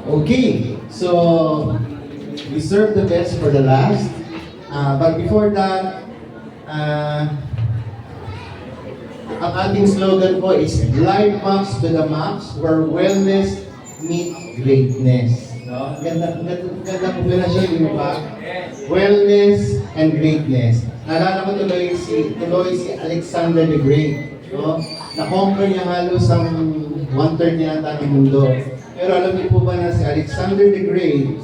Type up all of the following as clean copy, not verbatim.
Okay, so we serve the best for the last. But before that, ang ating slogan po is Life Max to the Max, where wellness meet greatness. No? Ganda kombinasyon, di ba? Wellness and greatness. Naalala ko tuloy si Alexander the Great. No? Na-conquer niya halos ang 1/3 yata ng mundo. Pero alam niyo po ba na si Alexander the Great,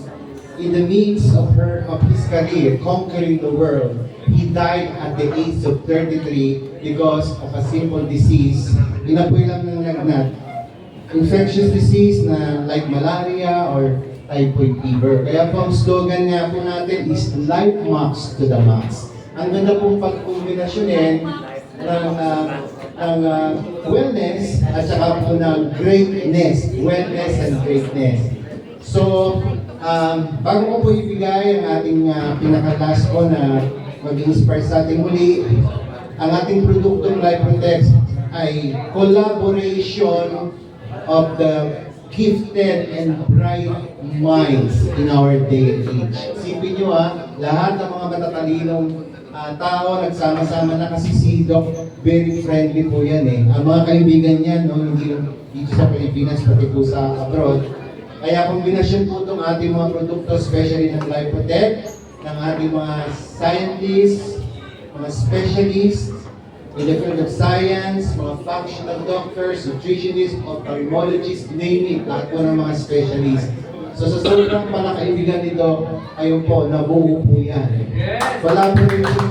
in the midst of his career, conquering the world, he died at the age of 33 because of a simple disease. Inapoy lang ng lagnat. Infectious disease na like malaria or typhoid fever. Kaya po ang slogan nga po natin is Life Max to the Max. Ang ganda pong pagkombinasyonin ng wellness at saka po ng greatness. Wellness and greatness. So, bago ko po ibigay ang ating pinaka-last po na mag-inspire sa ating muli, ang ating produktong Life Protect ay collaboration of the gifted and bright minds in our day and age. Isipin nyo lahat ng mga matatalinong tao nagsama-sama na kasi si Doc, very friendly po yan eh. Ang mga kaibigan niya, no, hindi lang dito sa Pilipinas, pati po sa abroad. Kaya kombinasyon po itong ating mga produkto, especially ng Life Protect, ng ating mga scientists, mga specialists, in the field of science, mga functional doctors, nutritionists, ophthalmologists, name it, lahat po ng mga specialists. So sa sobrang palakaibigan nito, ayun po, nabuo po yan. Collaboration.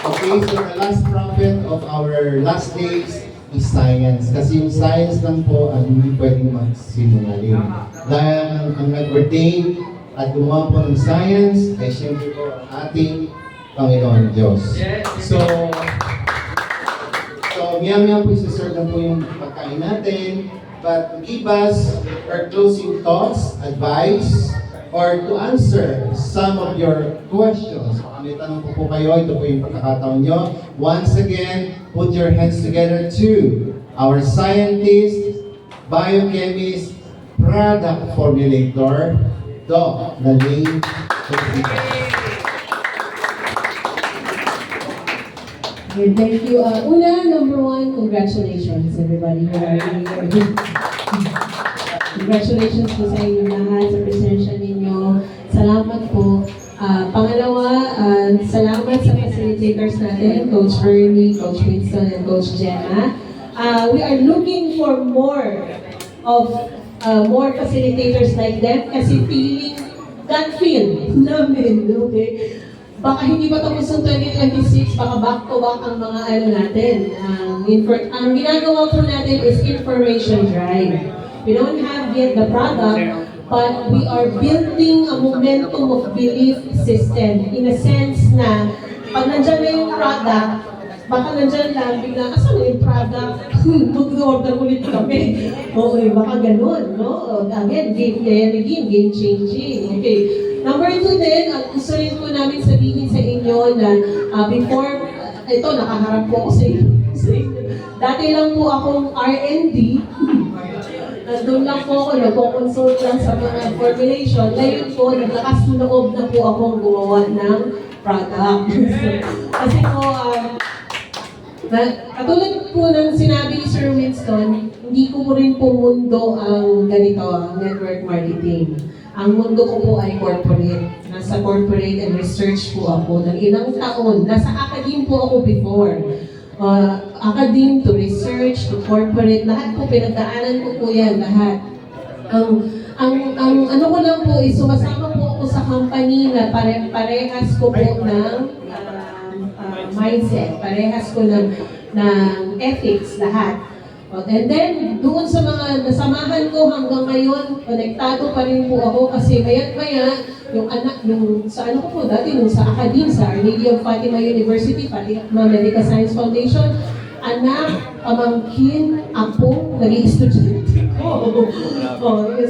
Okay, so the last prophet of our last days is science. Kasi yung science lang po ang hindi pwedeng magsinungaling. Dahil ang nag-ordain at gumawa po ng science, ay siyempre po ang ating Panginoon Diyos. So maya-maya po isa-serve na po yung pagkain natin, but give us our closing thoughts, advice, or to answer some of your questions. May tanong po kayo, ito po yung pagkakataon nyo. Once again, put your hands together to our scientist, biochemist, product formulator, Doc Nalane. Thank you. Number one, congratulations everybody. Congratulations po sa inyo lahat sa presensya ninyo. Salamat po. Pangalawa, salamat sa facilitators natin, Coach Ernie, Coach Winston, and Coach Jenna. We are looking for more facilitators like them kasi gut feel namin, okay? Baka hindi pa tapos ang 2026, baka back-to-back ang mga natin. Ang ginagawa po natin is information drive. We don't have yet the product, but we are building a momentum of belief system. In a sense na, pag nandyan na yung product, baka nandyan lang, bigla, asan na yung product? Mag-order ulit kami. Okay, baka ganun, no? Again, game changing. Okay. Number 2 din, gusto rin po namin sabihin sa inyo na before, ito, nakaharap po ako sa inyo. Dati lang po akong R&D. Doon lang po ako, nagpo-consult lang sa mga formulation. Ngayon po, naglakas loob na po akong gumawa ng product. Kasi po, katulad po ng sinabi ni Sir Winston, hindi ko rin po mundo ang ganito, ang network marketing. Ang mundo ko po ay corporate. Nasa corporate and research po ako ng ilang taon. Nasa academe po ako before. Academe to research to corporate, lahat po pinagdaanan ko po yan, lahat. Ang ano ko lang po is sumasama po ako sa company na parehas ko po ng mindset, parehas ko ng ethics, lahat. And then, doon sa mga nasamahan ko hanggang ngayon, konektado pa rin po ako kasi maya't-maya, sa ano ko po dati, sa academe, sa Our Lady of Fatima University, Fatima Medical Science Foundation, anak, pamangkin, apo, naging estudyante ko.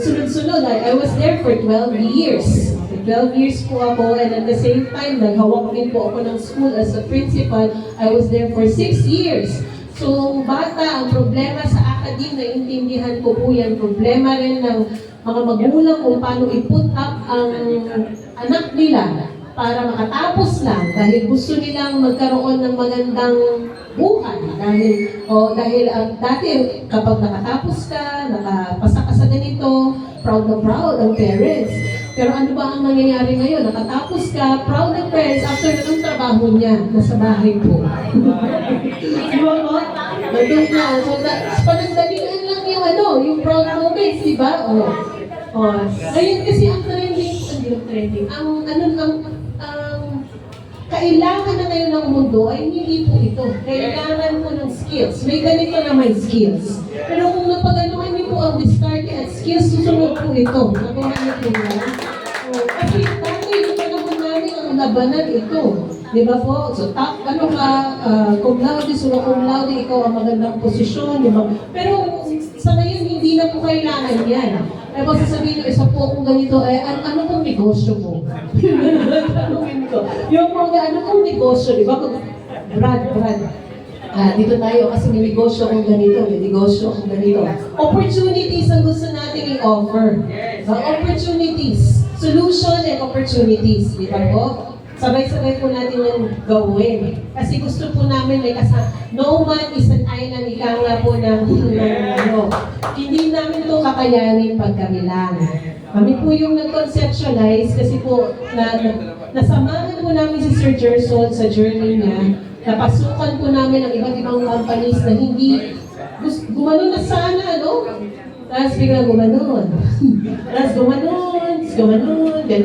Sunod-sunod, I was there for 12 years. 12 years po ako, and at the same time, naghawak din po ako ng school as a principal. I was there for 6 years. So, bata, ang problema sa academe, naiintindihan ko po yan, problema rin ng mga magulang kung paano i-put up ang anak nila para makatapos lang dahil gusto nilang magkaroon ng magandang buhay. Dahil dati kapag nakatapos ka, nakapasa ka sa ganito, proud na proud ang parents. Pero ano ba ang nangyayari ngayon? Nakatapos ka, proud ng parents after na ng trabaho niya, nasa bahay po. Di ba po? Nandun na. So, panandalian lang yung proud moments, di ba? Ngayon kasi ang trending, ang kailangan na ngayon ng mundo ay hindi po ito. Kailangan po ng skills. May ganito na may skills. Pero kung napaganuhan niyo po ang discard at skills, susunod po ito. Nakuha niyo po yan. Kasi dati yung panahon namin ang labanan ito. Di ba po? So, cum laude, summa cum laude, ikaw ang magandang posisyon. Di ba? Pero sa ngayon, hindi na po kailangan yan. Kaya po sasabihin nyo, isa po kung ganito, ano pong negosyo mo? Tanungin ko. Yung mga, ano pong negosyo, di ba? Brad. Dito tayo kasi may negosyo kung ganito, may negosyo kung ganito. Opportunities ang gusto natin i-offer. Opportunities. Solution and opportunities. Di ba po? Sabay-sabay po natin yung gawin. Kasi gusto po namin may no man is an island, ika nga po ng hindi namin ito kakayanin pag kami lang. Kami po yung nag-conceptualize kasi po nasamahan po namin si Sir Gerson sa journey niya. Napasukan po namin ang iba't ibang companies na hindi gumanon na sana, no? Tapos biglang gumanon. Tapos gumanon. Di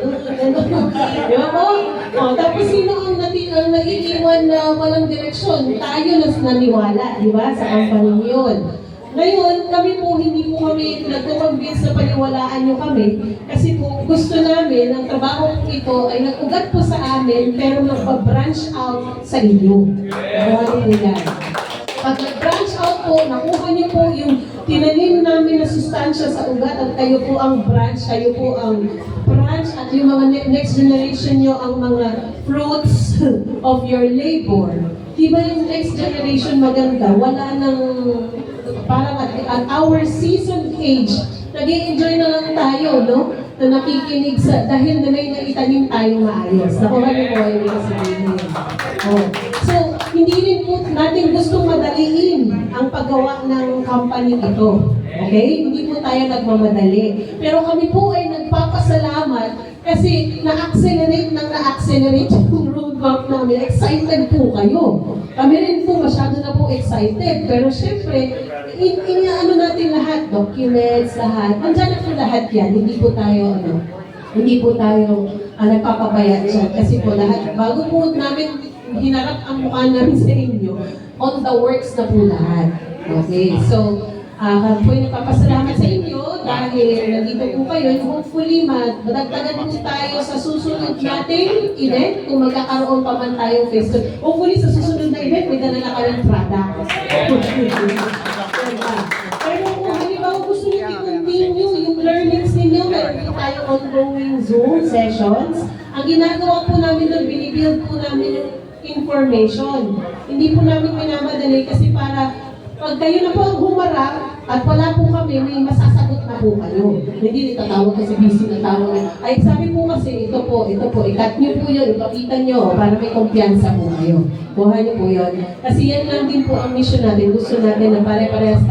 ba po? Tapos sino ang naiiwan na walang direksyon? Tayo na naniwala, di ba? Sa company yun. Ngayon, kami po, hindi po kami nagko-convince na paniwalaan nyo kami kasi po gusto namin, ang trabaho ito ay nag-ugat po sa amin pero nagpa-branch out sa inyo. Ano po yan? Pag nag-branch out po, nakuha niyo po yung tinanim namin na sustansya sa ugat at kayo po ang branch at yung mga next generation nyo ang mga fruits of your labor. Diba yung next generation maganda? Wala nang, parang at our seasoned age, nag-i-enjoy na lang tayo, no? Na nakikinig dahil na may naitanim tayong maayos. Nakuha niyo po yung mga sabihin. So, hindi rin po natin gustong madaliin ang paggawa ng company ito. Okay? Hindi po tayo nagmamadali. Pero kami po ay nagpapasalamat kasi na-accelerate yung roadmap namin. Excited po kayo. Kami rin po masyado na po excited. Pero syempre, inaano natin lahat, documents, lahat. Nandiyan na po lahat yan. Hindi po tayo nagpapabaya dyan. Kasi po lahat, bago po namin hinarap ang mukha namin sa inyo, on the works na po lahat. Okay, so, kami po yung nagpapasalamat sa inyo dahil nandito po kayo. Hopefully, madagdagan po tayo sa susunod nating event kung magkakaroon pa man tayo face-to-face. Hopefully, sa susunod na event, may dala na kayong product. Pero kung halimbawa gusto niyo i-continue yung learnings ninyo, meron din tayo ongoing Zoom sessions. Ang ginagawa po namin doon, binibuild po namin yung information. Hindi po namin minamadali kasi para pag kayo na po ang humarap at wala po kami, may masasagot na po kayo. Hindi tatawag kasi busy na tawag. Ay, sabi po kasi, ito po, ikat nyo po yun, ipakita nyo para may kumpiyansa po kayo. Buhay nyo po yun. Kasi yan lang din po ang mission natin. Gusto natin na pare-parehas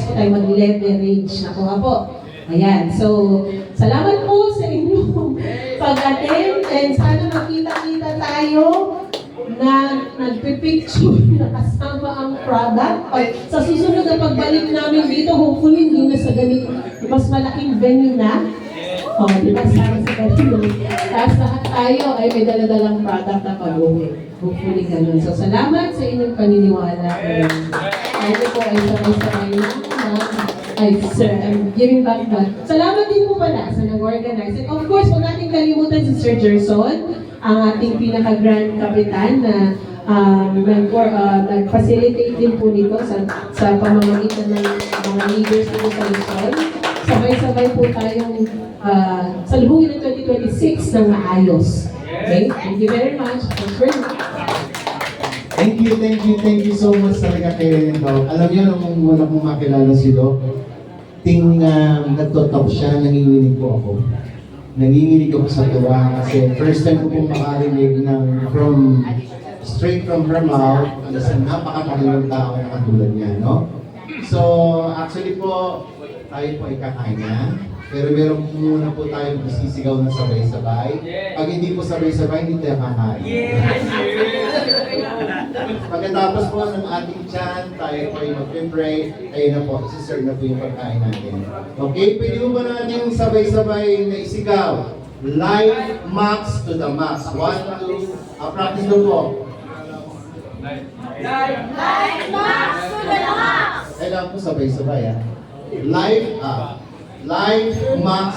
po tayo mag-leverage. Nakuha po. Ayan. So, salamat po sa inyong pag-attend and sana makita-kita tayo na nagpipicture na kasama ang product. Sa susunod na pagbalik namin dito, hopefully hindi na sa ganito, mas malaking venue na. Di ba? Sana sa ganito. Tapos lahat tayo ay may daladalang product na pag-uwi. Hopefully ganun. So, salamat sa inyong paniniwala. Tayo po ay sabay-sabay na. Ay, sir, I'm giving back. Salamat din po pala sa nag-organize. And of course, huwag natin kalimutan si Sir Gerson, ang ating pinaka-grand kapitan na nag-facilitate din po nito sa pamamagitan ng mga leaders dito sa Luzon. Sabay-sabay po tayong salubungin ng 2026 ng maayos. Okay? Thank you very much. Thank you so much talaga kay Doc. Alam niyo, nung wala mong makilala si Doc, ting nagtotop siya, nanginginig po ako. Nanginginig ako sa tuwa kasi first time ko pong makarinig ng straight from her mouth, isang napakatalinong tao na katulad niya, no? So, actually po, tayo po ay kakain na. Pero meron po muna po tayo isisigaw na sabay-sabay. Pag hindi po sabay-sabay, hindi tayo kakain. Pagkatapos po ng ating chant, tayo po ay mag-pray. Ayun na po, isi-serve na po yung pagkain natin. Okay, pwede mo ba natin sabay-sabay na isigaw? Life max to the max. 1, 2, practice na po. Life max to the max. Kailangan po sabay-sabay ha. Life max to the max.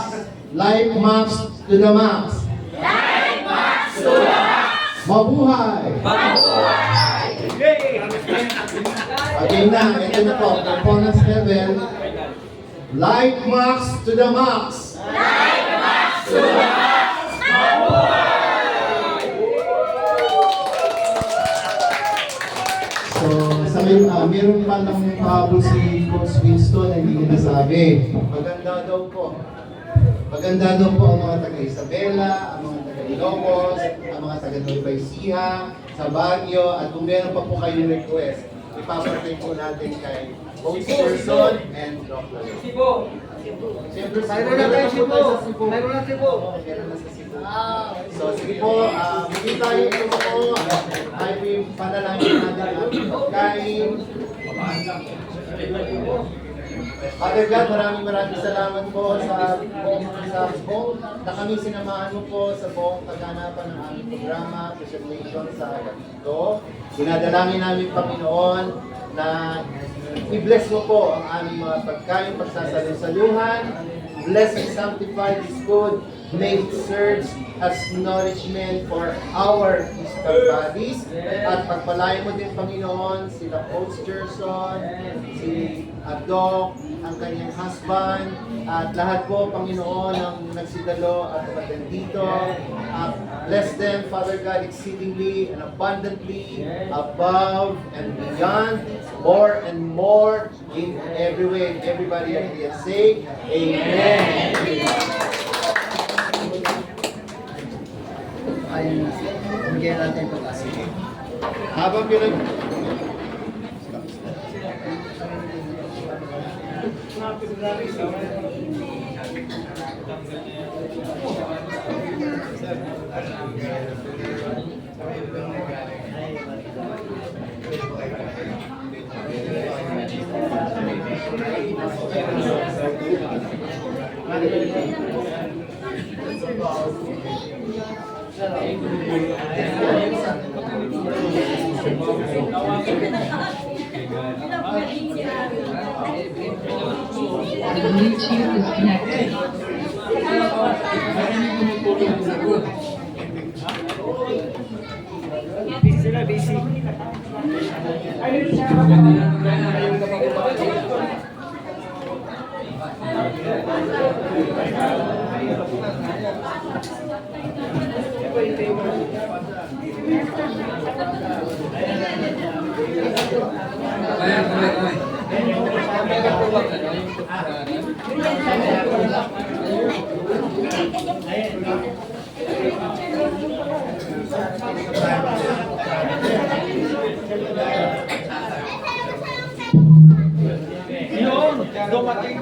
Life max to the max. Mabuhay! Again na, ito na po, performance level. Life max to the max. Life max to the max. So, sa ngayon, meron pa lang habol si Coach Winston na hindi ko nasabi. Maganda daw po. Maganda daw po ang mga taga-Isabela, ang mga taga-Ilocos, ang mga taga-Nueva Ecija, sa Baguio, at kung meron pa po kayong request, ipapatay po natin kay Coach Person and Dr. Siyempre, Mayroon na tayo Cebu. Mayroon na Cebu. Meron na sa Cebu. So, sige po, hindi tayo ito po. Tayo po yung panalangin natin ang ating pagkain. Father God, maraming salamat po sa buong na kami sinamahan mo po sa buong kaganapan ng aming programa, presentation sa gabi ito. Dinadalangin namin, Panginoon, na i-bless mo po ang aming mga pagkain, pagsasalusaluhan. Bless and sanctify this food. May it serve as nourishment for our physical bodies. At pagpalain mo din, Panginoon, sila Coach Gerson, si Doc, ang kanyang husband, at lahat po, Panginoon, ang nagsidalo at umaten dito. Bless them, Father God, exceedingly and abundantly, above and beyond, more and more, in every way. Everybody agree and say, Amen. Ayun na. Bigyan natin ito kasi. Habang pinag... The Bluetooth is connected. Sila busy. Yun! Dumating